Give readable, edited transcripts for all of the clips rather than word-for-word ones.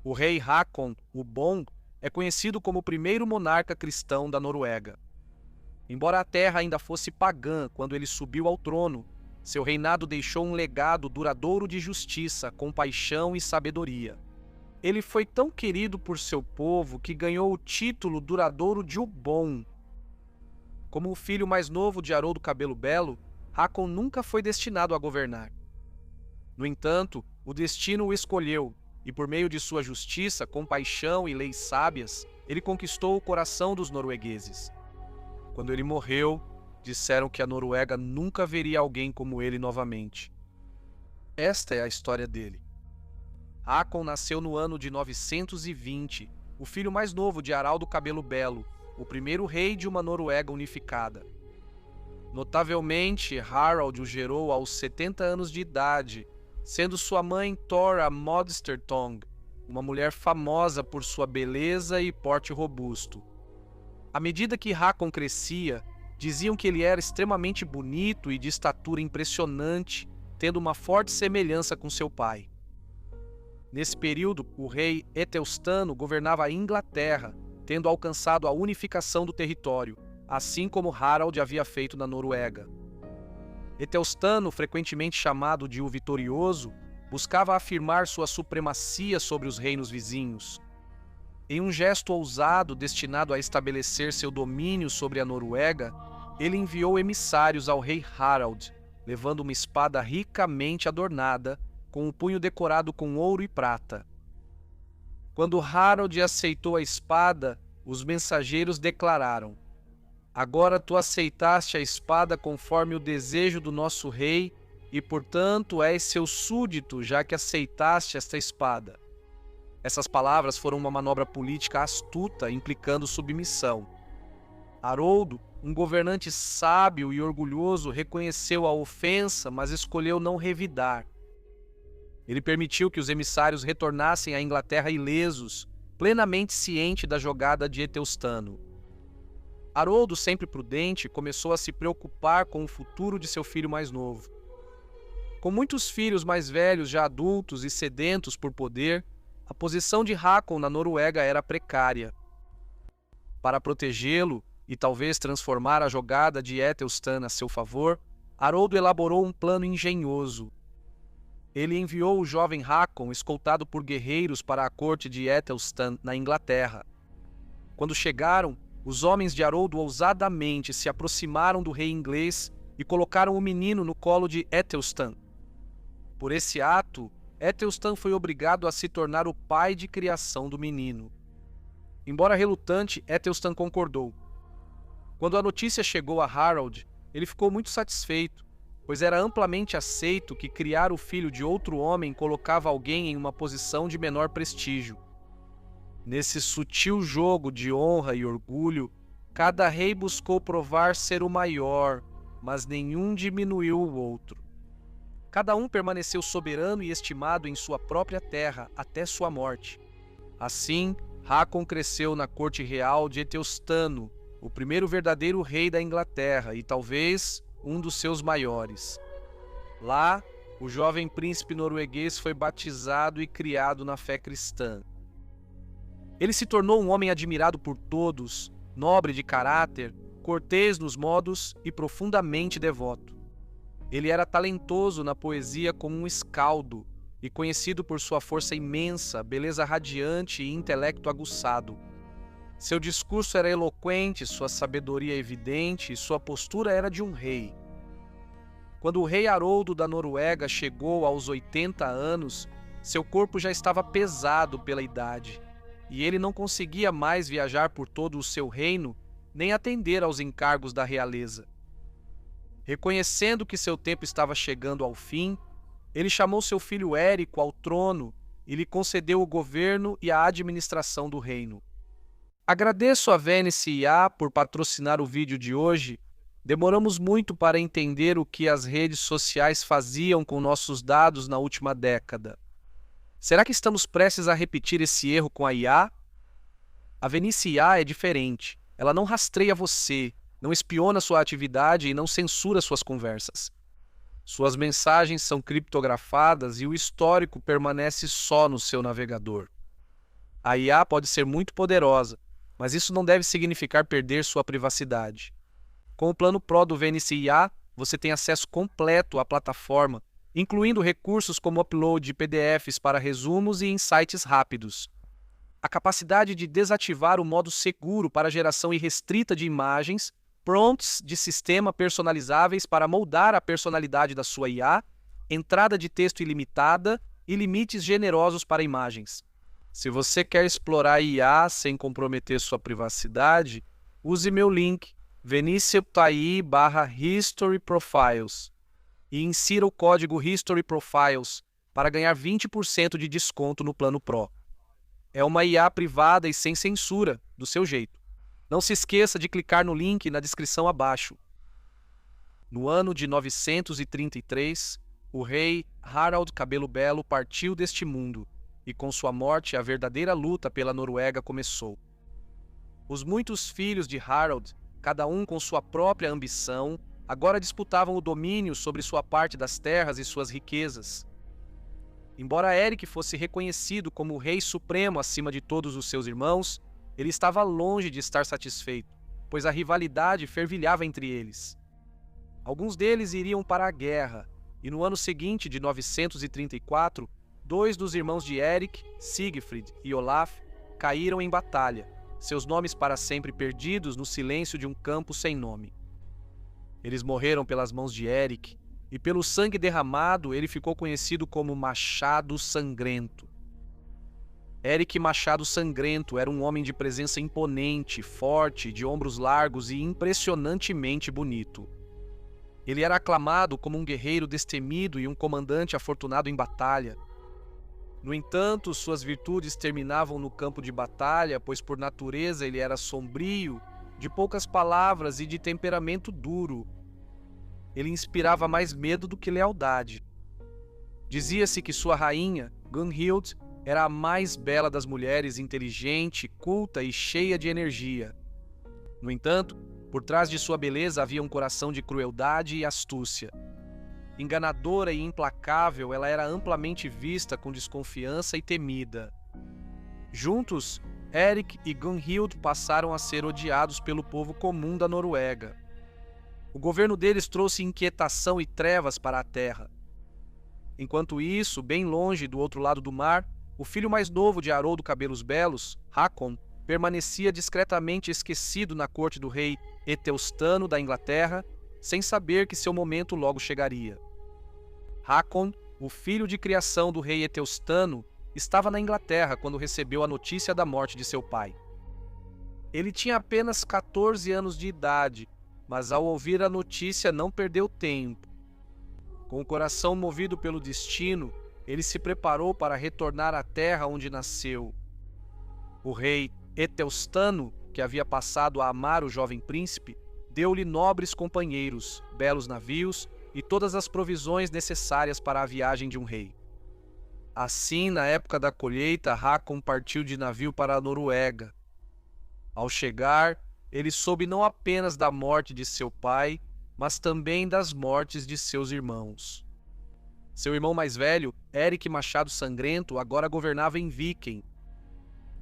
O rei Håkon o Bom é conhecido como o primeiro monarca cristão da Noruega. Embora a terra ainda fosse pagã quando ele subiu ao trono, seu reinado deixou um legado duradouro de justiça, compaixão e sabedoria. Ele foi tão querido por seu povo que ganhou o título duradouro de o Bom. Como o filho mais novo de Haroldo Cabelo Belo, Håkon nunca foi destinado a governar. No entanto, o destino o escolheu, e por meio de sua justiça, compaixão e leis sábias, ele conquistou o coração dos noruegueses. Quando ele morreu, disseram que a Noruega nunca veria alguém como ele novamente. Esta é a história dele. Håkon nasceu no ano de 920, o filho mais novo de Haraldo Cabelo Belo, o primeiro rei de uma Noruega unificada. Notavelmente, Harald o gerou aos 70 anos de idade, sendo sua mãe Thora Modstertong, uma mulher famosa por sua beleza e porte robusto. À medida que Håkon crescia, diziam que ele era extremamente bonito e de estatura impressionante, tendo uma forte semelhança com seu pai. Nesse período, o rei Etelstano governava a Inglaterra, tendo alcançado a unificação do território, assim como Harald havia feito na Noruega. Etelstano, frequentemente chamado de o Vitorioso, buscava afirmar sua supremacia sobre os reinos vizinhos. Em um gesto ousado destinado a estabelecer seu domínio sobre a Noruega, ele enviou emissários ao rei Harald, levando uma espada ricamente adornada, com um punho decorado com ouro e prata. Quando Harald aceitou a espada, os mensageiros declararam: "Agora tu aceitaste a espada conforme o desejo do nosso rei, e portanto és seu súdito, já que aceitaste esta espada." Essas palavras foram uma manobra política astuta, implicando submissão. Haroldo, um governante sábio e orgulhoso, reconheceu a ofensa, mas escolheu não revidar. Ele permitiu que os emissários retornassem à Inglaterra ilesos, plenamente ciente da jogada de Etelstano. Haroldo, sempre prudente, começou a se preocupar com o futuro de seu filho mais novo. Com muitos filhos mais velhos já adultos e sedentos por poder, a posição de Håkon na Noruega era precária. Para protegê-lo e talvez transformar a jogada de Etelstan a seu favor, Haroldo elaborou um plano engenhoso. Ele enviou o jovem Håkon escoltado por guerreiros para a corte de Etelstan na Inglaterra. Quando chegaram, os homens de Haroldo ousadamente se aproximaram do rei inglês e colocaram o menino no colo de Etelstan. Por esse ato, Etelstan foi obrigado a se tornar o pai de criação do menino. Embora relutante, Etelstan concordou. Quando a notícia chegou a Harald, ele ficou muito satisfeito, pois era amplamente aceito que criar o filho de outro homem colocava alguém em uma posição de menor prestígio. Nesse sutil jogo de honra e orgulho, cada rei buscou provar ser o maior, mas nenhum diminuiu o outro. Cada um permaneceu soberano e estimado em sua própria terra até sua morte. Assim, Håkon cresceu na corte real de Etelstano, o primeiro verdadeiro rei da Inglaterra e talvez um dos seus maiores. Lá, o jovem príncipe norueguês foi batizado e criado na fé cristã. Ele se tornou um homem admirado por todos, nobre de caráter, cortês nos modos e profundamente devoto. Ele era talentoso na poesia como um escaldo e conhecido por sua força imensa, beleza radiante e intelecto aguçado. Seu discurso era eloquente, sua sabedoria evidente e sua postura era de um rei. Quando o rei Haroldo da Noruega chegou aos 80 anos, seu corpo já estava pesado pela idade, e ele não conseguia mais viajar por todo o seu reino, nem atender aos encargos da realeza. Reconhecendo que seu tempo estava chegando ao fim, ele chamou seu filho Érico ao trono e lhe concedeu o governo e a administração do reino. Agradeço a Venice IA por patrocinar o vídeo de hoje. Demoramos muito para entender o que as redes sociais faziam com nossos dados na última década. Será que estamos prestes a repetir esse erro com a IA? A Venice IA é diferente. Ela não rastreia você, não espiona sua atividade e não censura suas conversas. Suas mensagens são criptografadas e o histórico permanece só no seu navegador. A IA pode ser muito poderosa, mas isso não deve significar perder sua privacidade. Com o plano Pro do VNC IA, você tem acesso completo à plataforma, incluindo recursos como upload de PDFs para resumos e insights rápidos. A capacidade de desativar o modo seguro para geração irrestrita de imagens, prompts de sistema personalizáveis para moldar a personalidade da sua IA, entrada de texto ilimitada e limites generosos para imagens. Se você quer explorar IA sem comprometer sua privacidade, use meu link venice.ai/History Profiles e insira o código History Profiles para ganhar 20% de desconto no plano Pro. É uma IA privada e sem censura, do seu jeito. Não se esqueça de clicar no link na descrição abaixo. No ano de 933, o rei Harald Cabelo Belo partiu deste mundo, e com sua morte a verdadeira luta pela Noruega começou. Os muitos filhos de Harald, cada um com sua própria ambição, agora disputavam o domínio sobre sua parte das terras e suas riquezas. Embora Erik fosse reconhecido como o rei supremo acima de todos os seus irmãos, ele estava longe de estar satisfeito, pois a rivalidade fervilhava entre eles. Alguns deles iriam para a guerra, e no ano seguinte, de 934, 2 dos irmãos de Erik, Sigfrid e Olaf, caíram em batalha, seus nomes para sempre perdidos no silêncio de um campo sem nome. Eles morreram pelas mãos de Erik, e pelo sangue derramado ele ficou conhecido como Machado Sangrento. Erik Machado Sangrento era um homem de presença imponente, forte, de ombros largos e impressionantemente bonito. Ele era aclamado como um guerreiro destemido e um comandante afortunado em batalha. No entanto, suas virtudes terminavam no campo de batalha, pois por natureza ele era sombrio, de poucas palavras e de temperamento duro. Ele inspirava mais medo do que lealdade. Dizia-se que sua rainha, Gunhild, era a mais bela das mulheres, inteligente, culta e cheia de energia. No entanto, por trás de sua beleza havia um coração de crueldade e astúcia. Enganadora e implacável, ela era amplamente vista com desconfiança e temida. Juntos, Erik e Gunhild passaram a ser odiados pelo povo comum da Noruega. O governo deles trouxe inquietação e trevas para a terra. Enquanto isso, bem longe do outro lado do mar, o filho mais novo de Haroldo Cabelos Belos, Hakon, permanecia discretamente esquecido na corte do rei Etelstano da Inglaterra, sem saber que seu momento logo chegaria. Hakon, o filho de criação do rei Etelstano, estava na Inglaterra quando recebeu a notícia da morte de seu pai. Ele tinha apenas 14 anos de idade, mas ao ouvir a notícia não perdeu tempo. Com o coração movido pelo destino, ele se preparou para retornar à terra onde nasceu. O rei Etelstano, que havia passado a amar o jovem príncipe, deu-lhe nobres companheiros, belos navios e todas as provisões necessárias para a viagem de um rei. Assim, na época da colheita, Hakon partiu de navio para a Noruega. Ao chegar, ele soube não apenas da morte de seu pai, mas também das mortes de seus irmãos. Seu irmão mais velho, Erik Machado Sangrento, agora governava em Viken.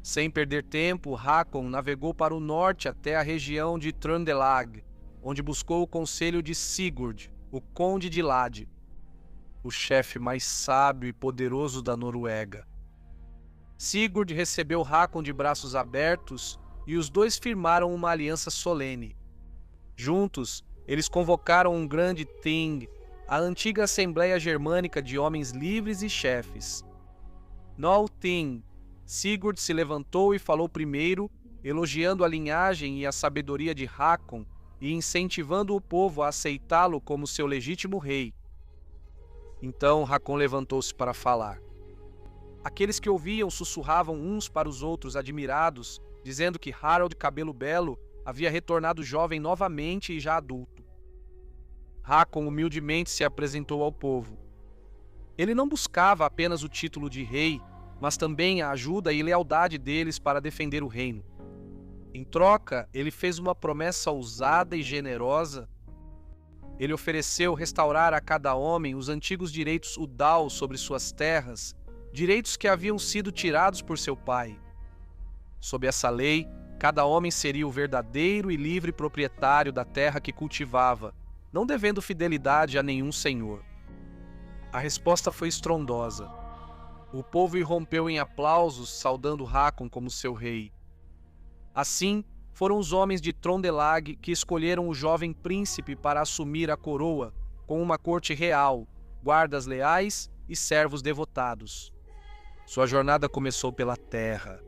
Sem perder tempo, Hakon navegou para o norte até a região de Trøndelag, onde buscou o conselho de Sigurd, o conde de Lade, o chefe mais sábio e poderoso da Noruega. Sigurd recebeu Hakon de braços abertos e os dois firmaram uma aliança solene. Juntos, eles convocaram um grande Thing, a antiga Assembleia Germânica de homens livres e chefes. No Althing, Sigurd se levantou e falou primeiro, elogiando a linhagem e a sabedoria de Hakon e incentivando o povo a aceitá-lo como seu legítimo rei. Então Hakon levantou-se para falar. Aqueles que ouviam sussurravam uns para os outros admirados, dizendo que Harald Cabelo Belo havia retornado jovem novamente e já adulto. Hakon humildemente se apresentou ao povo. Ele não buscava apenas o título de rei, mas também a ajuda e lealdade deles para defender o reino. Em troca, ele fez uma promessa ousada e generosa. Ele ofereceu restaurar a cada homem os antigos direitos udal sobre suas terras, direitos que haviam sido tirados por seu pai. Sob essa lei, cada homem seria o verdadeiro e livre proprietário da terra que cultivava, não devendo fidelidade a nenhum senhor. A resposta foi estrondosa. O povo irrompeu em aplausos, saudando Hákon como seu rei. Assim, foram os homens de Trondelag que escolheram o jovem príncipe para assumir a coroa, com uma corte real, guardas leais e servos devotados. Sua jornada começou pela terra.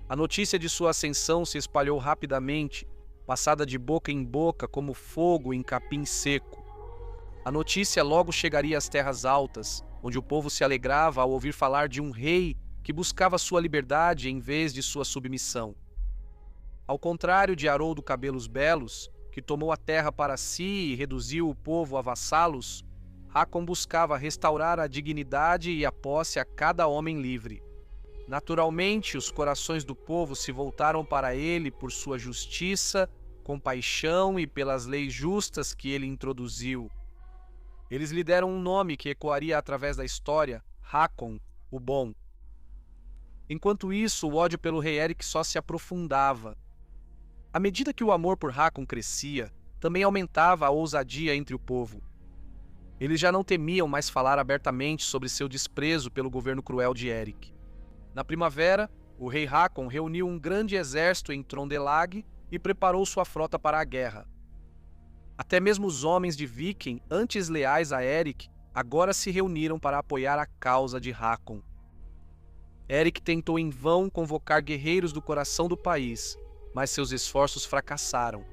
A notícia de sua ascensão se espalhou rapidamente, passada de boca em boca como fogo em capim seco. A notícia logo chegaria às terras altas, onde o povo se alegrava ao ouvir falar de um rei que buscava sua liberdade em vez de sua submissão. Ao contrário de Haroldo Cabelos Belos, que tomou a terra para si e reduziu o povo a vassalos, Hákon buscava restaurar a dignidade e a posse a cada homem livre. Naturalmente, os corações do povo se voltaram para ele por sua justiça, compaixão e pelas leis justas que ele introduziu. Eles lhe deram um nome que ecoaria através da história, Hákon, o Bom. Enquanto isso, o ódio pelo rei Erik só se aprofundava. À medida que o amor por Hákon crescia, também aumentava a ousadia entre o povo. Eles já não temiam mais falar abertamente sobre seu desprezo pelo governo cruel de Erik. Na primavera, o rei Hákon reuniu um grande exército em Trondelag e preparou sua frota para a guerra. Até mesmo os homens de Viking, antes leais a Erik, agora se reuniram para apoiar a causa de Hákon. Erik tentou em vão convocar guerreiros do coração do país, mas seus esforços fracassaram.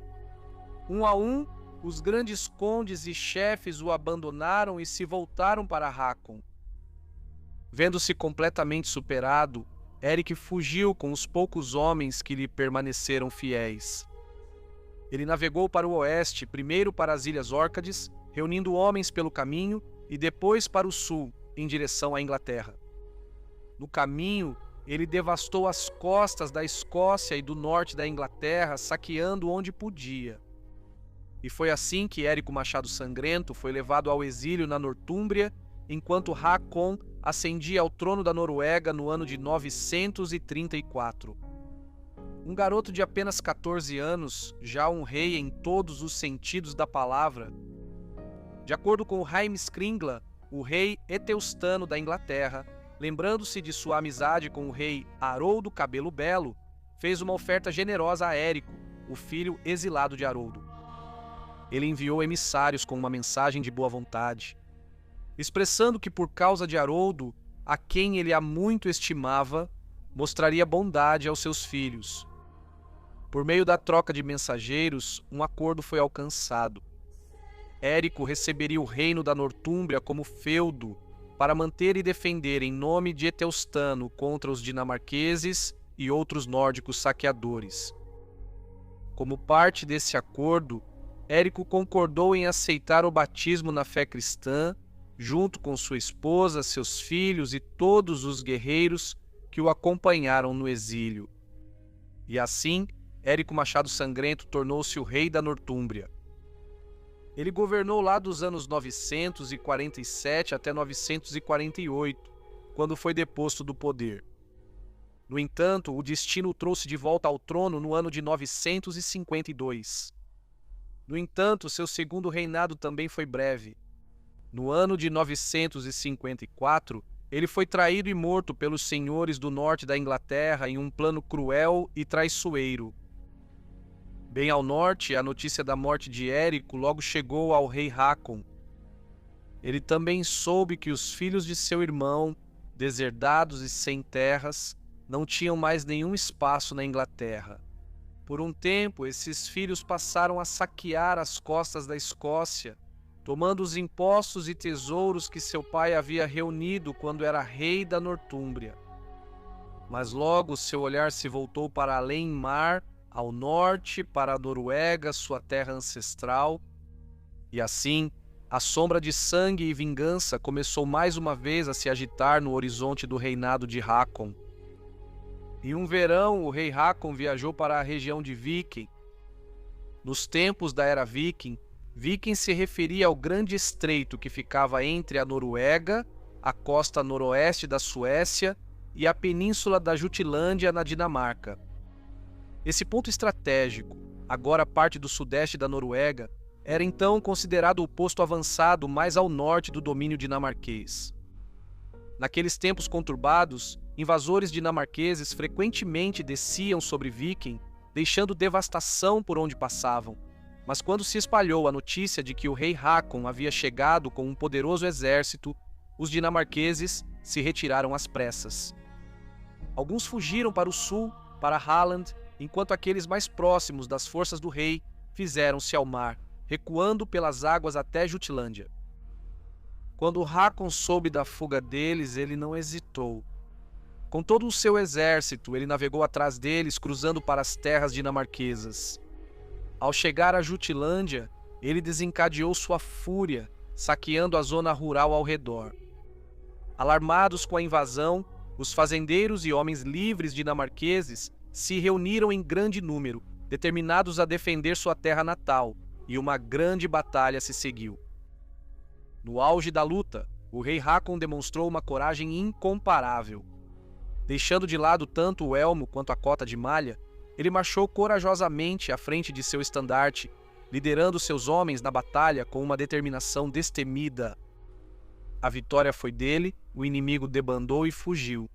Um a um, os grandes condes e chefes o abandonaram e se voltaram para Hákon. Vendo-se completamente superado, Erik fugiu com os poucos homens que lhe permaneceram fiéis. Ele navegou para o oeste, primeiro para as Ilhas Órcades, reunindo homens pelo caminho, e depois para o sul, em direção à Inglaterra. No caminho, ele devastou as costas da Escócia e do norte da Inglaterra, saqueando onde podia. E foi assim que Érico Machado Sangrento foi levado ao exílio na Nortúmbria, enquanto Hákon ascendia ao trono da Noruega no ano de 934. Um garoto de apenas 14 anos, já um rei em todos os sentidos da palavra. De acordo com Heimskringla, o rei Eteustano da Inglaterra, lembrando-se de sua amizade com o rei Haroldo Cabelo Belo, fez uma oferta generosa a Érico, o filho exilado de Haroldo. Ele enviou emissários com uma mensagem de boa vontade, expressando que por causa de Haroldo, a quem ele há muito estimava, mostraria bondade aos seus filhos. Por meio da troca de mensageiros, um acordo foi alcançado. Érico receberia o reino da Nortúmbria como feudo para manter e defender em nome de Eteustano contra os dinamarqueses e outros nórdicos saqueadores. Como parte desse acordo, Érico concordou em aceitar o batismo na fé cristã, junto com sua esposa, seus filhos e todos os guerreiros que o acompanharam no exílio. E assim, Érico Machado Sangrento tornou-se o rei da Nortúmbria. Ele governou lá dos anos 947 até 948, quando foi deposto do poder. No entanto, o destino o trouxe de volta ao trono no ano de 952. No entanto, seu segundo reinado também foi breve. No ano de 954, ele foi traído e morto pelos senhores do norte da Inglaterra em um plano cruel e traiçoeiro. Bem ao norte, a notícia da morte de Érico logo chegou ao rei Hákon. Ele também soube que os filhos de seu irmão, deserdados e sem terras, não tinham mais nenhum espaço na Inglaterra. Por um tempo, esses filhos passaram a saquear as costas da Escócia, tomando os impostos e tesouros que seu pai havia reunido quando era rei da Nortúmbria. Mas logo seu olhar se voltou para além mar, ao norte, para a Noruega, sua terra ancestral. E assim, a sombra de sangue e vingança começou mais uma vez a se agitar no horizonte do reinado de Hákon. Em um verão, o rei Hákon viajou para a região de Viking. Nos tempos da era Viking, Viking se referia ao grande estreito que ficava entre a Noruega, a costa noroeste da Suécia e a península da Jutlândia na Dinamarca. Esse ponto estratégico, agora parte do sudeste da Noruega, era então considerado o posto avançado mais ao norte do domínio dinamarquês. Naqueles tempos conturbados, invasores dinamarqueses frequentemente desciam sobre Viking, deixando devastação por onde passavam. Mas quando se espalhou a notícia de que o rei Hakon havia chegado com um poderoso exército, os dinamarqueses se retiraram às pressas. Alguns fugiram para o sul, para Halland, enquanto aqueles mais próximos das forças do rei fizeram-se ao mar, recuando pelas águas até Jutlândia. Quando Hakon soube da fuga deles, ele não hesitou. Com todo o seu exército, ele navegou atrás deles, cruzando para as terras dinamarquesas. Ao chegar a Jutlândia, ele desencadeou sua fúria, saqueando a zona rural ao redor. Alarmados com a invasão, os fazendeiros e homens livres dinamarqueses se reuniram em grande número, determinados a defender sua terra natal, e uma grande batalha se seguiu. No auge da luta, o rei Hakon demonstrou uma coragem incomparável. Deixando de lado tanto o elmo quanto a cota de malha, ele marchou corajosamente à frente de seu estandarte, liderando seus homens na batalha com uma determinação destemida. A vitória foi dele, o inimigo debandou e fugiu.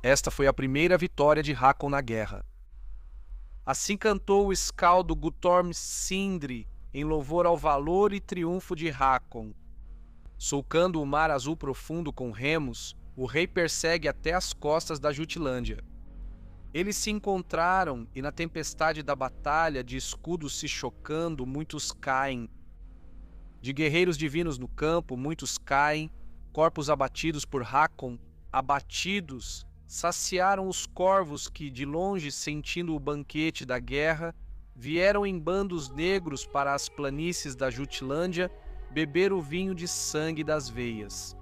Esta foi a primeira vitória de Hakon na guerra. Assim cantou o escaldo Guttorm Sindri, em louvor ao valor e triunfo de Hakon. Sulcando o mar azul profundo com remos, o rei persegue até as costas da Jutlândia. Eles se encontraram e na tempestade da batalha, de escudos se chocando, muitos caem. De guerreiros divinos no campo, muitos caem, corpos abatidos por Hakon, abatidos, saciaram os corvos que, de longe sentindo o banquete da guerra, vieram em bandos negros para as planícies da Jutlândia beber o vinho de sangue das veias.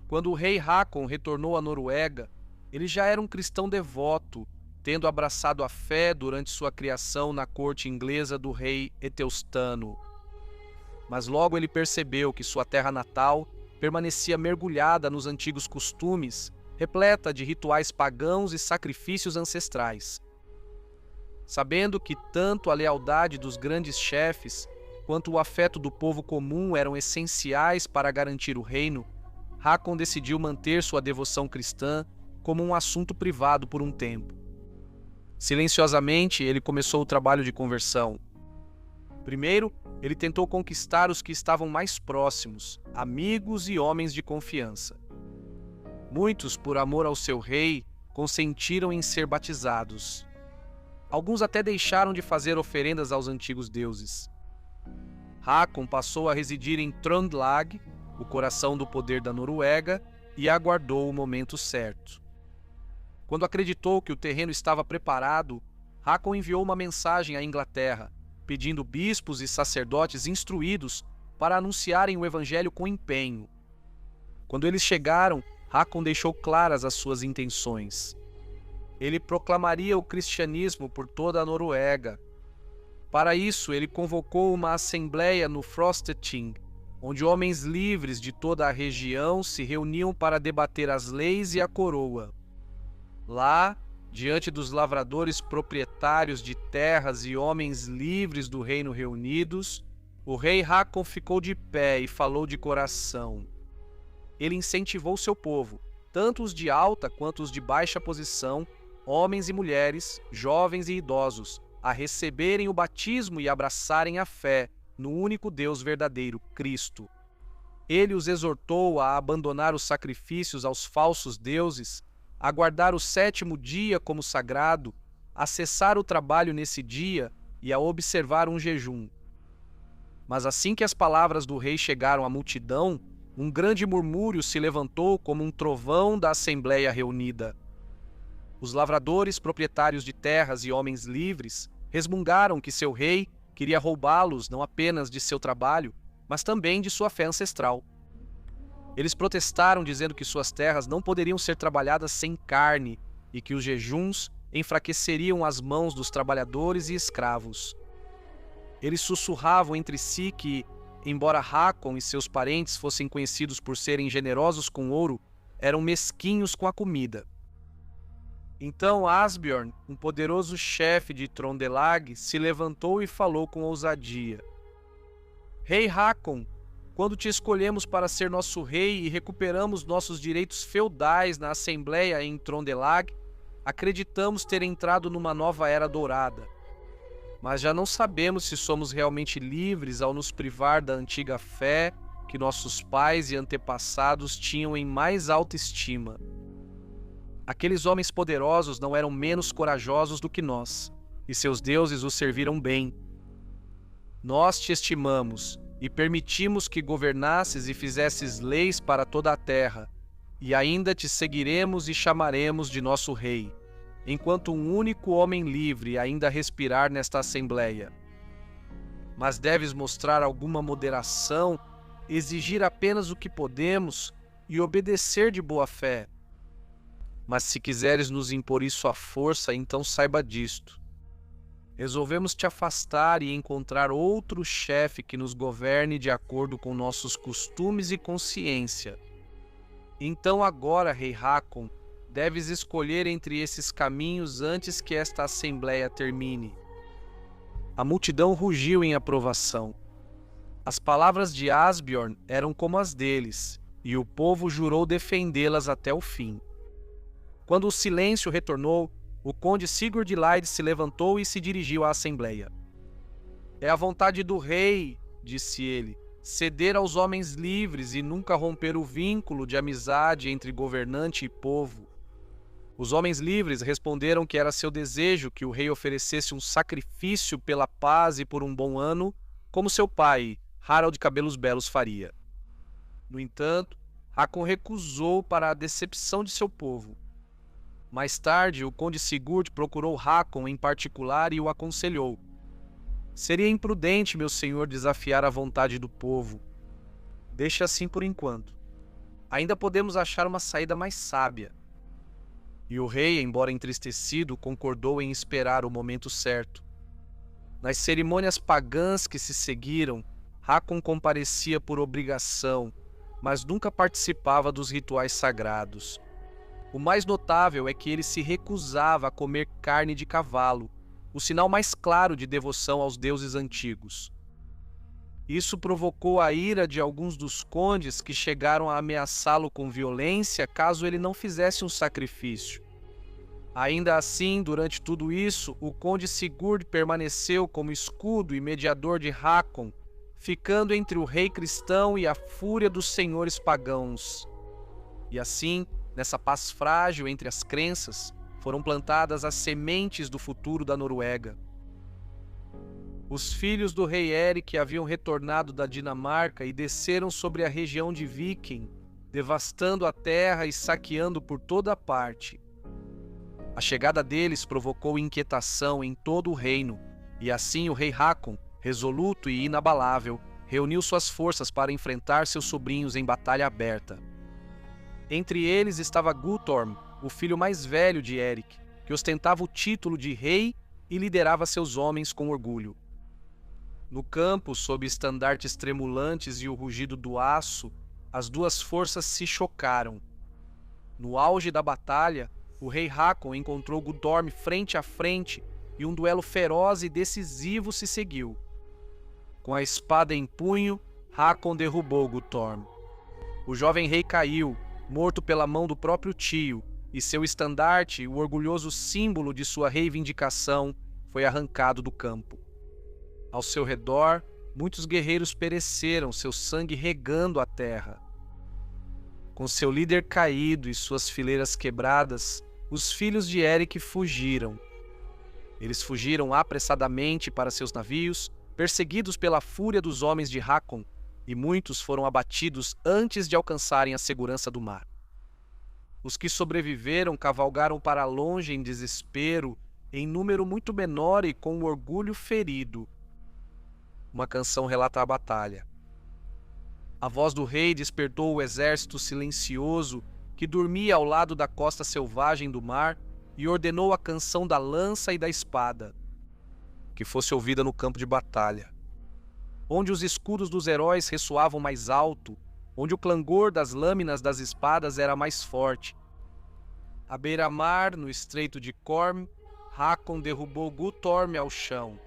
Quando o rei Hakon retornou à Noruega, ele já era um cristão devoto, tendo abraçado a fé durante sua criação na corte inglesa do rei Etelstano. Mas logo ele percebeu que sua terra natal permanecia mergulhada nos antigos costumes, repleta de rituais pagãos e sacrifícios ancestrais. Sabendo que tanto a lealdade dos grandes chefes quanto o afeto do povo comum eram essenciais para garantir o reino, Hakon decidiu manter sua devoção cristã como um assunto privado por um tempo. Silenciosamente, ele começou o trabalho de conversão. Primeiro, ele tentou conquistar os que estavam mais próximos, amigos e homens de confiança. Muitos, por amor ao seu rei, consentiram em ser batizados. Alguns até deixaram de fazer oferendas aos antigos deuses. Hakon passou a residir em Trøndelag, o coração do poder da Noruega, e aguardou o momento certo. Quando acreditou que o terreno estava preparado, Hakon enviou uma mensagem à Inglaterra, pedindo bispos e sacerdotes instruídos para anunciarem o evangelho com empenho. Quando eles chegaram, Hakon deixou claras as suas intenções. Ele proclamaria o cristianismo por toda a Noruega. Para isso, ele convocou uma assembleia no Frostating, onde homens livres de toda a região se reuniam para debater as leis e a coroa. Lá, diante dos lavradores proprietários de terras e homens livres do reino reunidos, o rei Hakon ficou de pé e falou de coração. Ele incentivou seu povo, tanto os de alta quanto os de baixa posição, homens e mulheres, jovens e idosos, a receberem o batismo e abraçarem a fé no único Deus verdadeiro, Cristo. Ele os exortou a abandonar os sacrifícios aos falsos deuses, a guardar o 7º dia como sagrado, a cessar o trabalho nesse dia e a observar um jejum. Mas assim que as palavras do rei chegaram à multidão, um grande murmúrio se levantou como um trovão da assembleia reunida. Os lavradores, proprietários de terras e homens livres resmungaram que seu rei queria roubá-los não apenas de seu trabalho, mas também de sua fé ancestral. Eles protestaram dizendo que suas terras não poderiam ser trabalhadas sem carne e que os jejuns enfraqueceriam as mãos dos trabalhadores e escravos. Eles sussurravam entre si que, embora Hakon e seus parentes fossem conhecidos por serem generosos com ouro, eram mesquinhos com a comida. Então Asbjorn, um poderoso chefe de Trondelag, se levantou e falou com ousadia: Rei Hakon, quando te escolhemos para ser nosso rei e recuperamos nossos direitos feudais na Assembleia em Trondelag, acreditamos ter entrado numa nova era dourada. Mas já não sabemos se somos realmente livres ao nos privar da antiga fé que nossos pais e antepassados tinham em mais alta estima. Aqueles homens poderosos não eram menos corajosos do que nós, e seus deuses os serviram bem. Nós te estimamos e permitimos que governasses e fizesses leis para toda a terra, e ainda te seguiremos e chamaremos de nosso rei, enquanto um único homem livre ainda respirar nesta assembleia. Mas deves mostrar alguma moderação, exigir apenas o que podemos e obedecer de boa fé. Mas se quiseres nos impor isso à força, então saiba disto. Resolvemos te afastar e encontrar outro chefe que nos governe de acordo com nossos costumes e consciência. Então agora, rei Hakon, deves escolher entre esses caminhos antes que esta assembleia termine. A multidão rugiu em aprovação. As palavras de Asbjorn eram como as deles, e o povo jurou defendê-las até o fim. Quando o silêncio retornou, o conde Sigurd Laid se levantou e se dirigiu à assembleia. É a vontade do rei, disse ele, ceder aos homens livres e nunca romper o vínculo de amizade entre governante e povo. Os homens livres responderam que era seu desejo que o rei oferecesse um sacrifício pela paz e por um bom ano, como seu pai, Harald Cabelos Belos, faria. No entanto, Hakon recusou para a decepção de seu povo. Mais tarde, o conde Sigurd procurou Hakon em particular e o aconselhou. Seria imprudente, meu senhor, desafiar a vontade do povo. Deixe assim por enquanto. Ainda podemos achar uma saída mais sábia. E o rei, embora entristecido, concordou em esperar o momento certo. Nas cerimônias pagãs que se seguiram, Hakon comparecia por obrigação, mas nunca participava dos rituais sagrados. O mais notável é que ele se recusava a comer carne de cavalo, o sinal mais claro de devoção aos deuses antigos. Isso provocou a ira de alguns dos condes que chegaram a ameaçá-lo com violência caso ele não fizesse um sacrifício. Ainda assim, durante tudo isso, o conde Sigurd permaneceu como escudo e mediador de Hakon, ficando entre o rei cristão e a fúria dos senhores pagãos. E assim, nessa paz frágil entre as crenças, foram plantadas as sementes do futuro da Noruega. Os filhos do rei Erik haviam retornado da Dinamarca e desceram sobre a região de Viken, devastando a terra e saqueando por toda a parte. A chegada deles provocou inquietação em todo o reino, e assim o rei Hakon, resoluto e inabalável, reuniu suas forças para enfrentar seus sobrinhos em batalha aberta. Entre eles estava Guttorm, o filho mais velho de Erik, que ostentava o título de rei e liderava seus homens com orgulho. No campo, sob estandartes tremulantes e o rugido do aço, as duas forças se chocaram. No auge da batalha, o rei Hakon encontrou Guttorm frente a frente e um duelo feroz e decisivo se seguiu. Com a espada em punho, Hakon derrubou Guttorm. O jovem rei caiu, morto pela mão do próprio tio, e seu estandarte, o orgulhoso símbolo de sua reivindicação, foi arrancado do campo. Ao seu redor, muitos guerreiros pereceram, seu sangue regando a terra. Com seu líder caído e suas fileiras quebradas, os filhos de Erik fugiram. Eles fugiram apressadamente para seus navios, perseguidos pela fúria dos homens de Hakon, e muitos foram abatidos antes de alcançarem a segurança do mar. Os que sobreviveram cavalgaram para longe em desespero, em número muito menor e com o orgulho ferido. Uma canção relata a batalha. A voz do rei despertou o exército silencioso que dormia ao lado da costa selvagem do mar e ordenou a canção da lança e da espada, que fosse ouvida no campo de batalha. Onde os escudos dos heróis ressoavam mais alto, onde o clangor das lâminas das espadas era mais forte. À beira-mar, no estreito de Corm, Hákon derrubou Guttorm ao chão.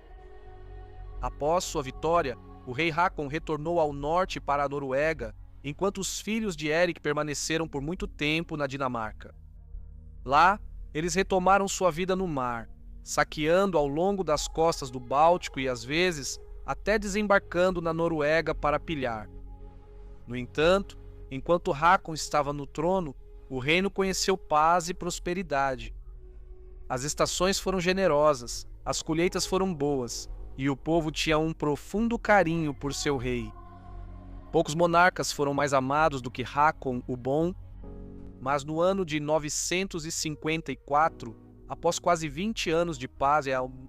Após sua vitória, o rei Hákon retornou ao norte para a Noruega, enquanto os filhos de Eric permaneceram por muito tempo na Dinamarca. Lá, eles retomaram sua vida no mar, saqueando ao longo das costas do Báltico e, às vezes, até desembarcando na Noruega para pilhar. No entanto, enquanto Hákon estava no trono, o reino conheceu paz e prosperidade. As estações foram generosas, as colheitas foram boas, e o povo tinha um profundo carinho por seu rei. Poucos monarcas foram mais amados do que Hákon o Bom, mas no ano de 954, após quase 20 anos de paz,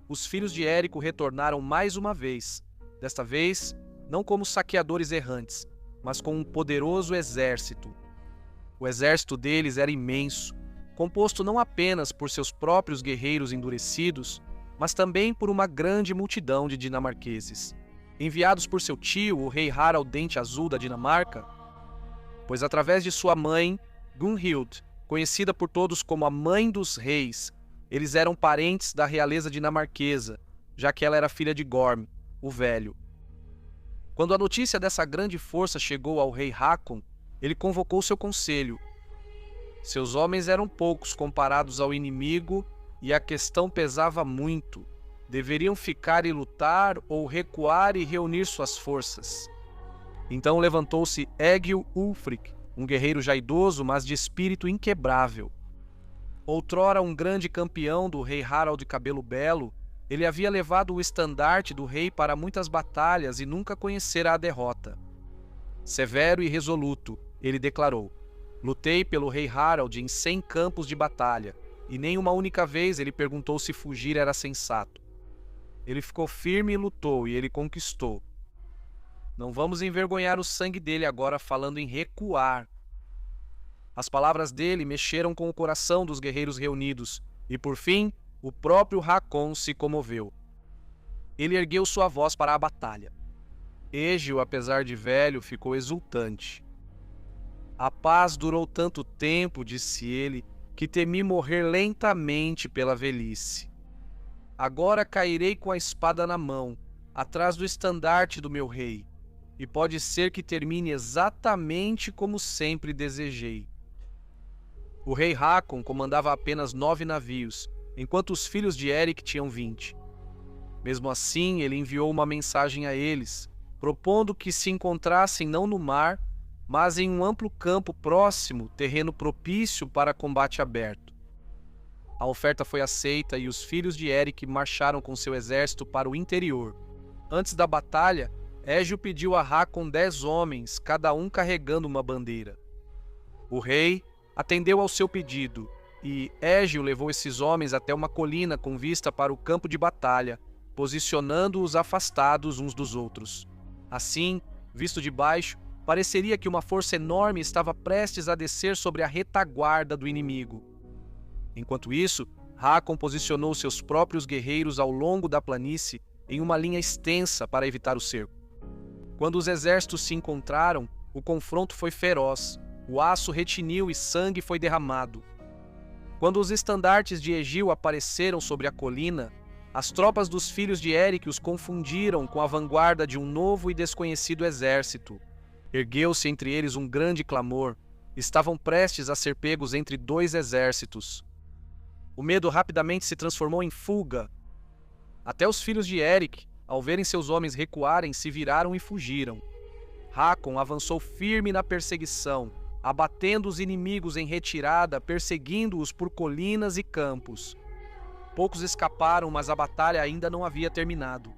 os filhos de Érico retornaram mais uma vez, desta vez não como saqueadores errantes, mas com um poderoso exército. O exército deles era imenso, composto não apenas por seus próprios guerreiros endurecidos, mas também por uma grande multidão de dinamarqueses, enviados por seu tio, o rei Harald Dente Azul da Dinamarca, pois através de sua mãe, Gunhild, conhecida por todos como a Mãe dos Reis, eles eram parentes da realeza dinamarquesa, já que ela era filha de Gorm, o Velho. Quando a notícia dessa grande força chegou ao rei Hákon, ele convocou seu conselho. Seus homens eram poucos comparados ao inimigo e a questão pesava muito. Deveriam ficar e lutar ou recuar e reunir suas forças. Então levantou-se Egil Ulfric, um guerreiro já idoso, mas de espírito inquebrável. Outrora um grande campeão do rei Harald de Cabelo Belo, ele havia levado o estandarte do rei para muitas batalhas e nunca conhecera a derrota. Severo e resoluto, ele declarou: lutei pelo rei Harald em 100 campos de batalha, e nem uma única vez ele perguntou se fugir era sensato. Ele ficou firme e lutou, e ele conquistou. Não vamos envergonhar o sangue dele agora falando em recuar. As palavras dele mexeram com o coração dos guerreiros reunidos, e por fim, o próprio Hákon se comoveu. Ele ergueu sua voz para a batalha. Egil, apesar de velho, ficou exultante. A paz durou tanto tempo, disse ele, que temi morrer lentamente pela velhice. Agora cairei com a espada na mão, atrás do estandarte do meu rei, e pode ser que termine exatamente como sempre desejei. O rei Hákon comandava apenas 9 navios, enquanto os filhos de Eric tinham 20. Mesmo assim, ele enviou uma mensagem a eles, propondo que se encontrassem não no mar, mas em um amplo campo próximo, terreno propício para combate aberto. A oferta foi aceita e os filhos de Eric marcharam com seu exército para o interior. Antes da batalha, Egil pediu a Hákon 10 homens, cada um carregando uma bandeira. O rei atendeu ao seu pedido, e Egil levou esses homens até uma colina com vista para o campo de batalha, posicionando-os afastados uns dos outros. Assim, visto de baixo, pareceria que uma força enorme estava prestes a descer sobre a retaguarda do inimigo. Enquanto isso, Hákon posicionou seus próprios guerreiros ao longo da planície em uma linha extensa para evitar o cerco. Quando os exércitos se encontraram, o confronto foi feroz, o aço retiniu e sangue foi derramado. Quando os estandartes de Egil apareceram sobre a colina, as tropas dos filhos de Eric os confundiram com a vanguarda de um novo e desconhecido exército. Ergueu-se entre eles um grande clamor. Estavam prestes a ser pegos entre 2 exércitos. O medo rapidamente se transformou em fuga. Até os filhos de Eric, ao verem seus homens recuarem, se viraram e fugiram. Hákon avançou firme na perseguição, abatendo os inimigos em retirada, perseguindo-os por colinas e campos. Poucos escaparam, mas a batalha ainda não havia terminado.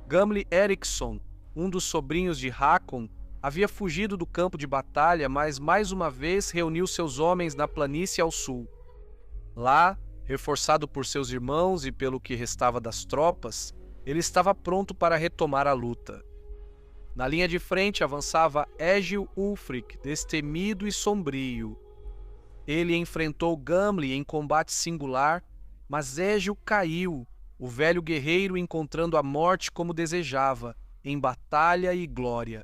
Gamli Eriksson, um dos sobrinhos de Hákon, havia fugido do campo de batalha, mas mais uma vez reuniu seus homens na planície ao sul. Lá, reforçado por seus irmãos e pelo que restava das tropas, ele estava pronto para retomar a luta. Na linha de frente avançava Egil Ulfric, destemido e sombrio. Ele enfrentou Gamli em combate singular, mas Egil caiu, o velho guerreiro encontrando a morte como desejava, em batalha e glória.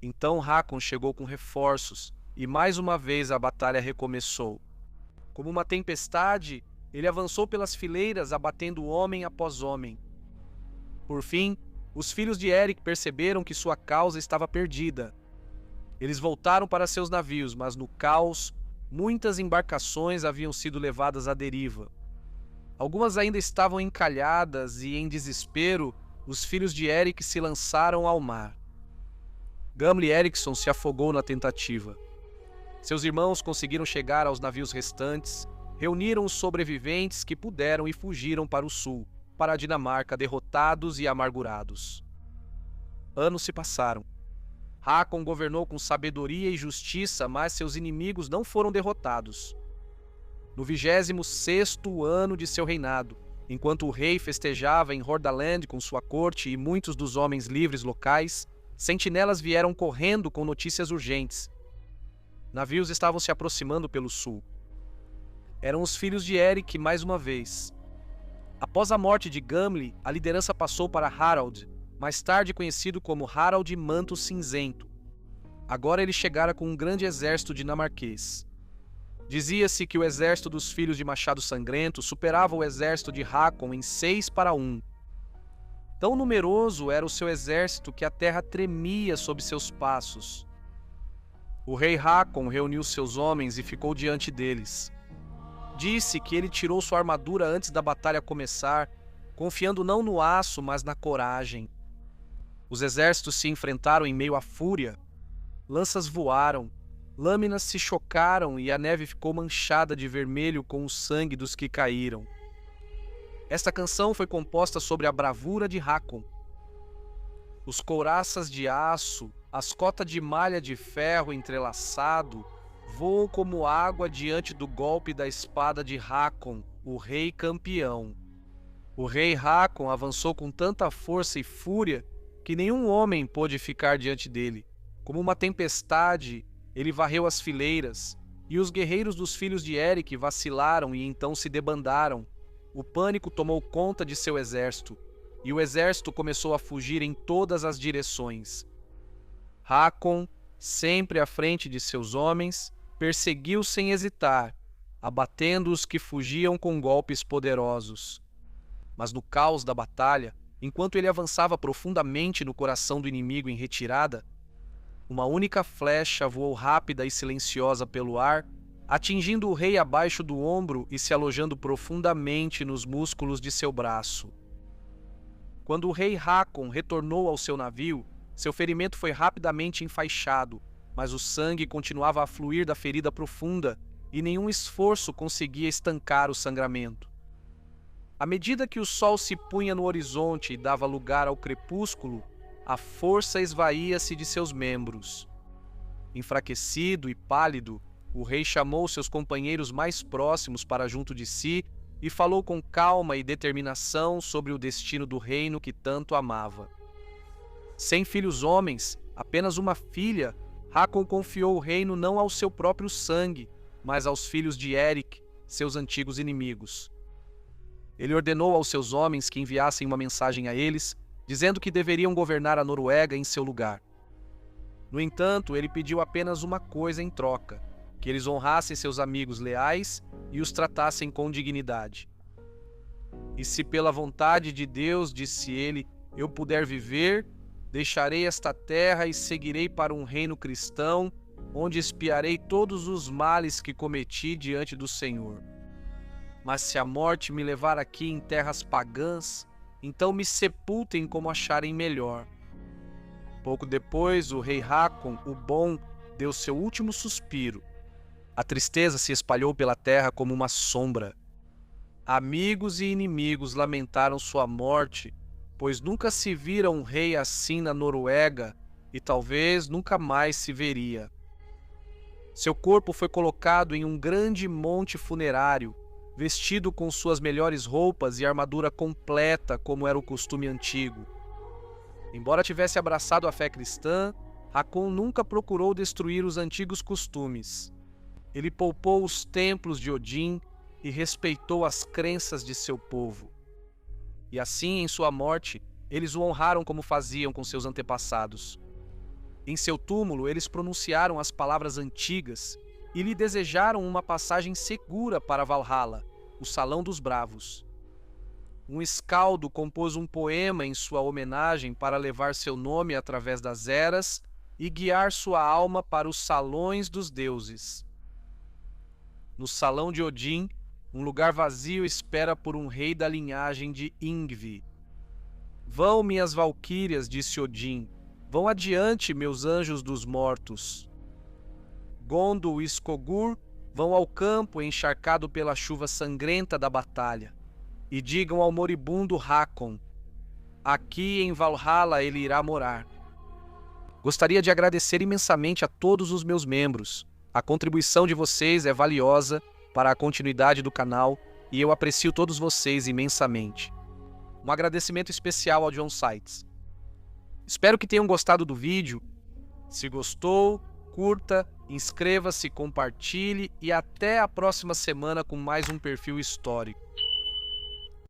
Então Hákon chegou com reforços, e mais uma vez a batalha recomeçou. Como uma tempestade, ele avançou pelas fileiras, abatendo homem após homem. Por fim, os filhos de Eric perceberam que sua causa estava perdida. Eles voltaram para seus navios, mas no caos, muitas embarcações haviam sido levadas à deriva. Algumas ainda estavam encalhadas e, em desespero, os filhos de Eric se lançaram ao mar. Gamli Eriksson se afogou na tentativa. Seus irmãos conseguiram chegar aos navios restantes, reuniram os sobreviventes que puderam e fugiram para o sul, para a Dinamarca, derrotados e amargurados. Anos se passaram. Hákon governou com sabedoria e justiça, mas seus inimigos não foram derrotados. No 26º ano de seu reinado, enquanto o rei festejava em Hordaland com sua corte e muitos dos homens livres locais, sentinelas vieram correndo com notícias urgentes. Navios estavam se aproximando pelo sul. Eram os filhos de Eric mais uma vez. Após a morte de Gamli, a liderança passou para Harald, mais tarde conhecido como Harald Manto Cinzento. Agora ele chegara com um grande exército dinamarquês. Dizia-se que o exército dos filhos de Machado Sangrento superava o exército de Hákon em 6-1. Tão numeroso era o seu exército que a terra tremia sob seus passos. O rei Hákon reuniu seus homens e ficou diante deles. Disse que ele tirou sua armadura antes da batalha começar, confiando não no aço, mas na coragem. Os exércitos se enfrentaram em meio à fúria. Lanças voaram, lâminas se chocaram e a neve ficou manchada de vermelho com o sangue dos que caíram. Esta canção foi composta sobre a bravura de Hákon. Os couraças de aço, as cotas de malha de ferro entrelaçado, voam como água diante do golpe da espada de Hákon, o rei campeão. O rei Hákon avançou com tanta força e fúria que nenhum homem pôde ficar diante dele. Como uma tempestade, ele varreu as fileiras, e os guerreiros dos filhos de Eric vacilaram e então se debandaram. O pânico tomou conta de seu exército, e o exército começou a fugir em todas as direções. Hákon, sempre à frente de seus homens, perseguiu sem hesitar, abatendo os que fugiam com golpes poderosos. Mas no caos da batalha, enquanto ele avançava profundamente no coração do inimigo em retirada, uma única flecha voou rápida e silenciosa pelo ar, atingindo o rei abaixo do ombro e se alojando profundamente nos músculos de seu braço. Quando o rei Hákon retornou ao seu navio, seu ferimento foi rapidamente enfaixado, mas o sangue continuava a fluir da ferida profunda e nenhum esforço conseguia estancar o sangramento. À medida que o sol se punha no horizonte e dava lugar ao crepúsculo, a força esvaía-se de seus membros. Enfraquecido e pálido, o rei chamou seus companheiros mais próximos para junto de si e falou com calma e determinação sobre o destino do reino que tanto amava. Sem filhos homens, apenas uma filha, Hákon confiou o reino não ao seu próprio sangue, mas aos filhos de Eric, seus antigos inimigos. Ele ordenou aos seus homens que enviassem uma mensagem a eles, dizendo que deveriam governar a Noruega em seu lugar. No entanto, ele pediu apenas uma coisa em troca: que eles honrassem seus amigos leais e os tratassem com dignidade. E se pela vontade de Deus, disse ele, eu puder viver, deixarei esta terra e seguirei para um reino cristão, onde expiarei todos os males que cometi diante do Senhor. Mas se a morte me levar aqui em terras pagãs, então me sepultem como acharem melhor. Pouco depois, o rei Hákon, o Bom, deu seu último suspiro. A tristeza se espalhou pela terra como uma sombra. Amigos e inimigos lamentaram sua morte, pois nunca se vira um rei assim na Noruega e talvez nunca mais se veria. Seu corpo foi colocado em um grande monte funerário, vestido com suas melhores roupas e armadura completa, como era o costume antigo. Embora tivesse abraçado a fé cristã, Hákon nunca procurou destruir os antigos costumes. Ele poupou os templos de Odin e respeitou as crenças de seu povo. E assim, em sua morte, eles o honraram como faziam com seus antepassados. Em seu túmulo, eles pronunciaram as palavras antigas e lhe desejaram uma passagem segura para Valhalla, o Salão dos Bravos. Um escaldo compôs um poema em sua homenagem para levar seu nome através das eras e guiar sua alma para os salões dos deuses. No Salão de Odin, um lugar vazio espera por um rei da linhagem de Yngvi. Vão, minhas valquírias, disse Odin, vão adiante, meus anjos dos mortos. Gondul e Skogur vão ao campo encharcado pela chuva sangrenta da batalha, e digam ao moribundo Hakon, aqui em Valhalla ele irá morar. Gostaria de agradecer imensamente a todos os meus membros. A contribuição de vocês é valiosa para a continuidade do canal e eu aprecio todos vocês imensamente. Um agradecimento especial ao John Sites. Espero que tenham gostado do vídeo. Se gostou, curta, inscreva-se, compartilhe e até a próxima semana com mais um perfil histórico.